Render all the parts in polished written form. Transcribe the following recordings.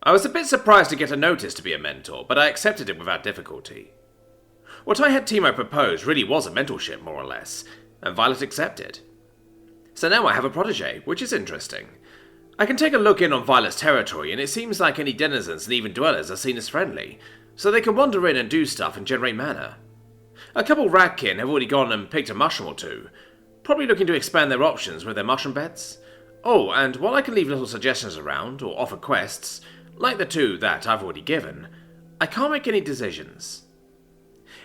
I was a bit surprised to get a notice to be a mentor, but I accepted it without difficulty. What I had Timo propose really was a mentorship, more or less, and Violet accepted. So now I have a protege, which is interesting. I can take a look in on Violet's territory, and it seems like any denizens and even dwellers are seen as friendly, so they can wander in and do stuff and generate mana. A couple Radkin have already gone and picked a mushroom or two, probably looking to expand their options with their mushroom beds. Oh, and while I can leave little suggestions around, or offer quests, like the two that I've already given, I can't make any decisions.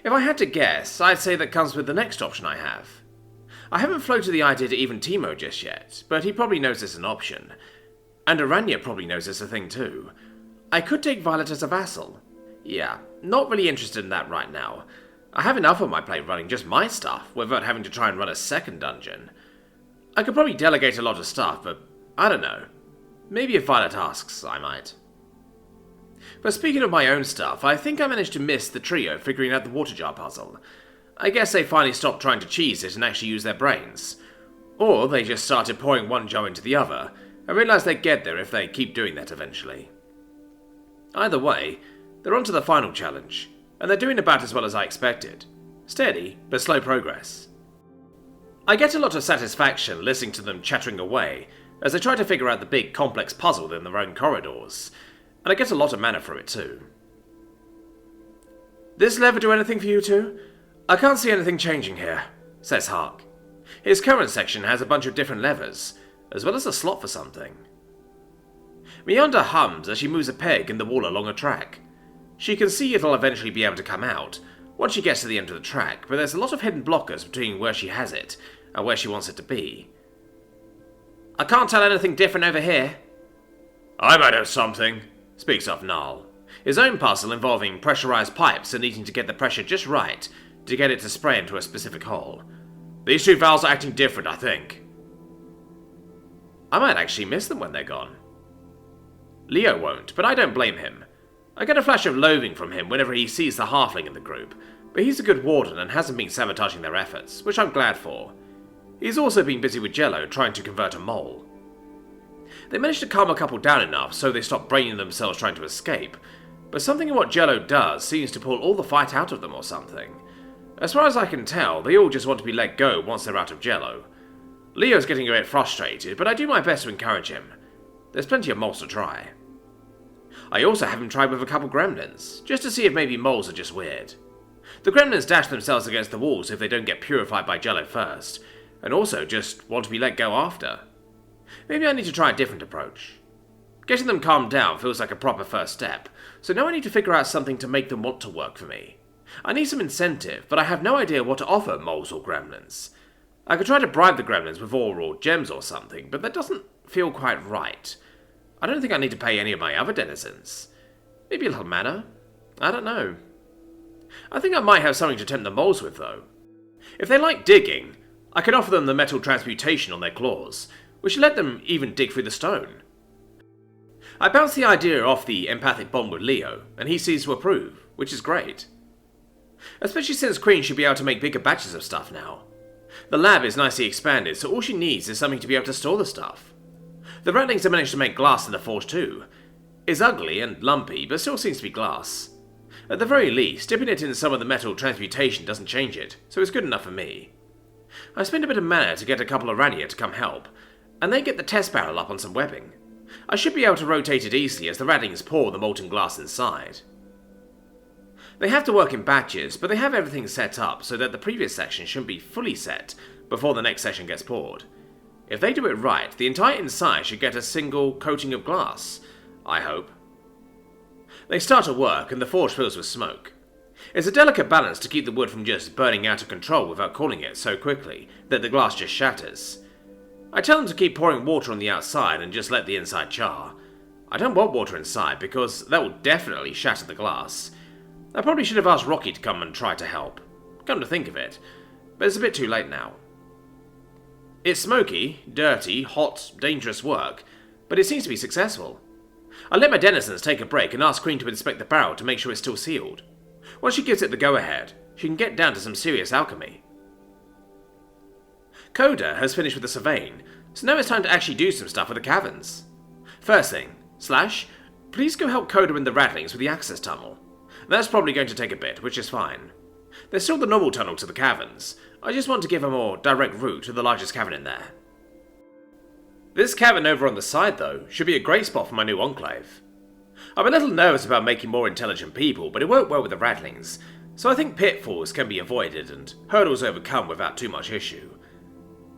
If I had to guess, I'd say that comes with the next option I have. I haven't floated the idea to even Timo just yet, but he probably knows it's an option. And Aranya probably knows it's a thing too. I could take Violet as a vassal. Yeah, not really interested in that right now. I have enough on my plate running just my stuff, without having to try and run a second dungeon. I could probably delegate a lot of stuff, but I don't know. Maybe if Violet asks, I might. But speaking of my own stuff, I think I managed to miss the trio figuring out the water jar puzzle. I guess they finally stopped trying to cheese it and actually use their brains. Or they just started pouring one jar into the other, and realised they'd get there if they keep doing that eventually. Either way, they're on to the final challenge, and they're doing about as well as I expected. Steady, but slow progress. I get a lot of satisfaction listening to them chattering away as they try to figure out the big complex puzzle within their own corridors, and I get a lot of mana from it too. "This lever do anything for you two? I can't see anything changing here," says Hark. His current section has a bunch of different levers, as well as a slot for something. Meander hums as she moves a peg in the wall along a track. She can see it'll eventually be able to come out once she gets to the end of the track, but there's a lot of hidden blockers between where she has it and where she wants it to be. "I can't tell anything different over here." "I might have something," speaks up Gnarl. His own puzzle involving pressurized pipes and needing to get the pressure just right to get it to spray into a specific hole. "These two valves are acting different, I think." I might actually miss them when they're gone. Leo won't, but I don't blame him. I get a flash of loathing from him whenever he sees the halfling in the group, but he's a good warden and hasn't been sabotaging their efforts, which I'm glad for. He's also been busy with Jello trying to convert a mole. They managed to calm a couple down enough so they stop braining themselves trying to escape, but something in what Jello does seems to pull all the fight out of them or something. As far as I can tell, they all just want to be let go once they're out of Jello. Leo's getting a bit frustrated, but I do my best to encourage him. There's plenty of moles to try. I also have him try with a couple gremlins, just to see if maybe moles are just weird. The gremlins dash themselves against the walls if they don't get purified by Jello first, and also just want to be let go after. Maybe I need to try a different approach. Getting them calmed down feels like a proper first step, so now I need to figure out something to make them want to work for me. I need some incentive, but I have no idea what to offer moles or gremlins. I could try to bribe the gremlins with ore or gems or something, but that doesn't feel quite right. I don't think I need to pay any of my other denizens. Maybe a little mana? I don't know. I think I might have something to tempt the moles with, though. If they like digging, I could offer them the metal transmutation on their claws, which let them even dig through the stone. I bounce the idea off the empathic bond with Leo, and he seems to approve, which is great. Especially since Queen should be able to make bigger batches of stuff now. The lab is nicely expanded, so all she needs is something to be able to store the stuff. The ratlings have managed to make glass in the forge too. It's ugly and lumpy, but still seems to be glass. At the very least, dipping it in some of the metal transmutation doesn't change it, so it's good enough for me. I spend a bit of mana to get a couple of Rania to come help, and they get the test barrel up on some webbing. I should be able to rotate it easily as the ratlings pour the molten glass inside. They have to work in batches, but they have everything set up so that the previous section shouldn't be fully set before the next section gets poured. If they do it right, the entire inside should get a single coating of glass, I hope. They start to work and the forge fills with smoke. It's a delicate balance to keep the wood from just burning out of control without cooling it so quickly that the glass just shatters. I tell them to keep pouring water on the outside and just let the inside char. I don't want water inside because that will definitely shatter the glass. I probably should have asked Rocky to come and try to help. Come to think of it, but it's a bit too late now. It's smoky, dirty, hot, dangerous work, but it seems to be successful. I let my denizens take a break and ask Queen to inspect the barrel to make sure it's still sealed. Once she gives it the go-ahead, she can get down to some serious alchemy. Coda has finished with the surveying, so now it's time to actually do some stuff with the caverns. First thing, Slash, please go help Coda and the Rattlings with the access tunnel. That's probably going to take a bit, which is fine. There's still the normal tunnel to the caverns. I just want to give a more direct route to the largest cavern in there. This cavern over on the side, though, should be a great spot for my new enclave. I'm a little nervous about making more intelligent people, but it won't work with the Rattlings, so I think pitfalls can be avoided and hurdles overcome without too much issue.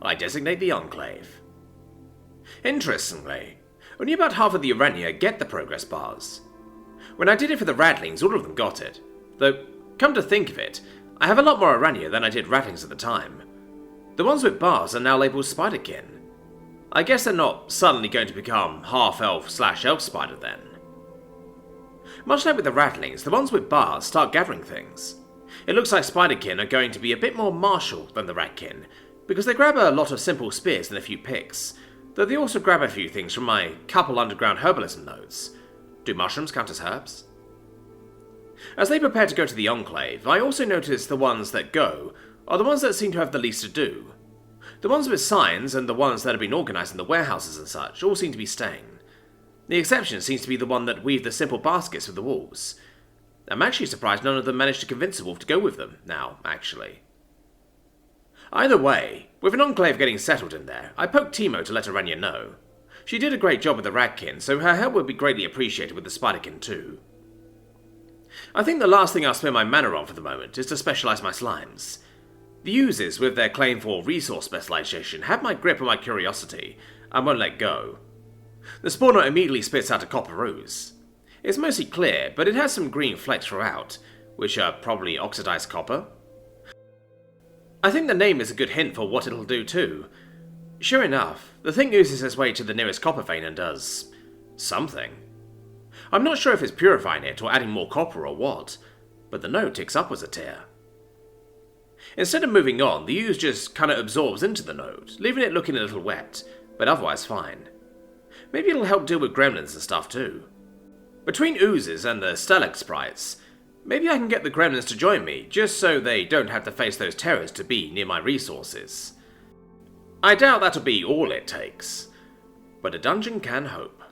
I designate the enclave. Interestingly, only about half of the Arenya get the progress bars. When I did it for the Rattlings, all of them got it. Though, come to think of it, I have a lot more Arenya than I did Rattlings at the time. The ones with bars are now labelled Spiderkin. I guess they're not suddenly going to become half-elf/elf spider then. Much like with the Rattlings, the ones with bars start gathering things. It looks like Spiderkin are going to be a bit more martial than the Ratkin, because they grab a lot of simple spears and a few picks, though they also grab a few things from my couple underground herbalism nodes. Do mushrooms count as herbs? As they prepare to go to the Enclave, I also notice the ones that go are the ones that seem to have the least to do. The ones with signs and the ones that have been organised in the warehouses and such all seem to be staying. The exception seems to be the one that weave the simple baskets with the wolves. I'm actually surprised none of them managed to convince the wolf to go with them now, actually. Either way, with an enclave getting settled in there, I poked Timo to let Arenya know. She did a great job with the Ratkin, so her help would be greatly appreciated with the Spiderkin too. I think the last thing I'll spend my mana on for the moment is to specialise my slimes. The Oozes, with their claim for resource specialisation, have my grip and my curiosity, and won't let go. The spawner immediately spits out a copper ooze. It's mostly clear, but it has some green flecks throughout, which are probably oxidized copper. I think the name is a good hint for what it'll do too. Sure enough, the thing oozes its way to the nearest copper vein and does something. I'm not sure if it's purifying it or adding more copper or what, but the node ticks upwards a tier. Instead of moving on, the ooze just kinda absorbs into the node, leaving it looking a little wet, but otherwise fine. Maybe it'll help deal with gremlins and stuff too. Between oozes and the Stellax sprites, maybe I can get the gremlins to join me, just so they don't have to face those terrors to be near my resources. I doubt that'll be all it takes, but a dungeon can hope.